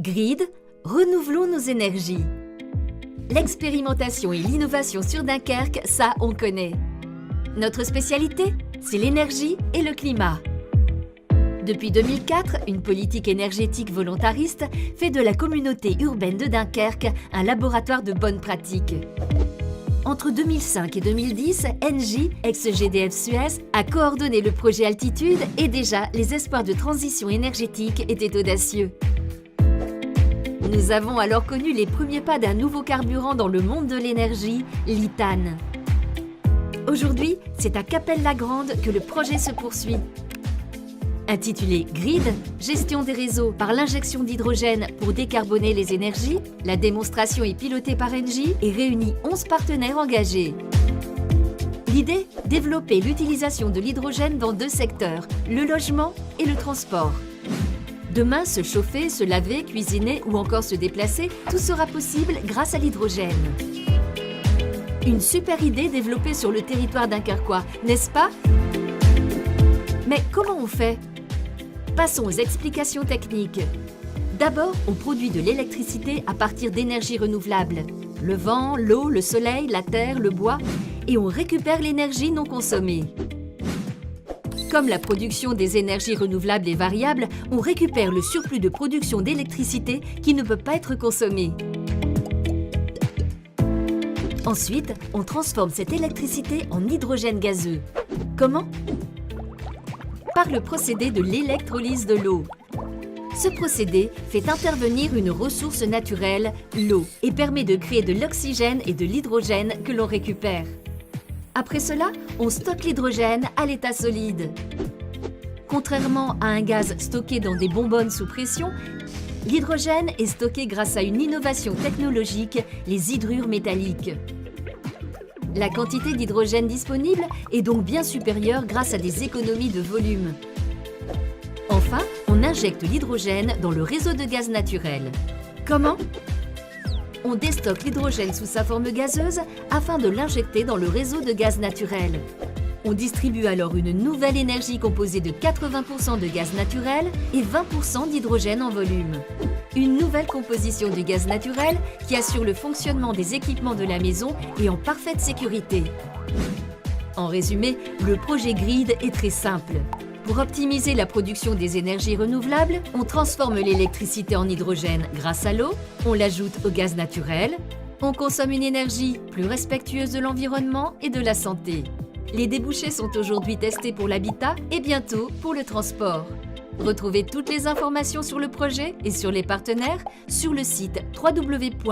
Grid, renouvelons nos énergies. L'expérimentation et l'innovation sur Dunkerque, ça on connaît. Notre spécialité, c'est l'énergie et le climat. Depuis 2004, une politique énergétique volontariste fait de la communauté urbaine de Dunkerque un laboratoire de bonnes pratiques. Entre 2005 et 2010, Engie, ex-GDF Suez, a coordonné le projet Altitude et déjà, les espoirs de transition énergétique étaient audacieux. Nous avons alors connu les premiers pas d'un nouveau carburant dans le monde de l'énergie, l'ithane. Aujourd'hui, c'est à Cappelle-la-Grande que le projet se poursuit. Intitulé Grid, gestion des réseaux par l'injection d'hydrogène pour décarboner les énergies, la démonstration est pilotée par Engie et réunit 11 partenaires engagés. L'idée, développer l'utilisation de l'hydrogène dans 2 secteurs, le logement et le transport. Demain, se chauffer, se laver, cuisiner ou encore se déplacer, tout sera possible grâce à l'hydrogène. Une super idée développée sur le territoire dunkerquois, n'est-ce pas? Mais comment on fait? Passons aux explications techniques. D'abord, on produit de l'électricité à partir d'énergies renouvelables. Le vent, l'eau, le soleil, la terre, le bois. Et on récupère l'énergie non consommée. Comme la production des énergies renouvelables est variable, on récupère le surplus de production d'électricité qui ne peut pas être consommé. Ensuite, on transforme cette électricité en hydrogène gazeux. Comment? Par le procédé de l'électrolyse de l'eau. Ce procédé fait intervenir une ressource naturelle, l'eau, et permet de créer de l'oxygène et de l'hydrogène que l'on récupère. Après cela, on stocke l'hydrogène à l'état solide. Contrairement à un gaz stocké dans des bonbonnes sous pression, l'hydrogène est stocké grâce à une innovation technologique, les hydrures métalliques. La quantité d'hydrogène disponible est donc bien supérieure grâce à des économies de volume. Enfin, on injecte l'hydrogène dans le réseau de gaz naturel. Comment? On déstocke l'hydrogène sous sa forme gazeuse afin de l'injecter dans le réseau de gaz naturel. On distribue alors une nouvelle énergie composée de 80% de gaz naturel et 20% d'hydrogène en volume. Une nouvelle composition du gaz naturel qui assure le fonctionnement des équipements de la maison et en parfaite sécurité. En résumé, le projet Grid est très simple. Pour optimiser la production des énergies renouvelables, on transforme l'électricité en hydrogène grâce à l'eau, on l'ajoute au gaz naturel, on consomme une énergie plus respectueuse de l'environnement et de la santé. Les débouchés sont aujourd'hui testés pour l'habitat et bientôt pour le transport. Retrouvez toutes les informations sur le projet et sur les partenaires sur le site www.grid.fr.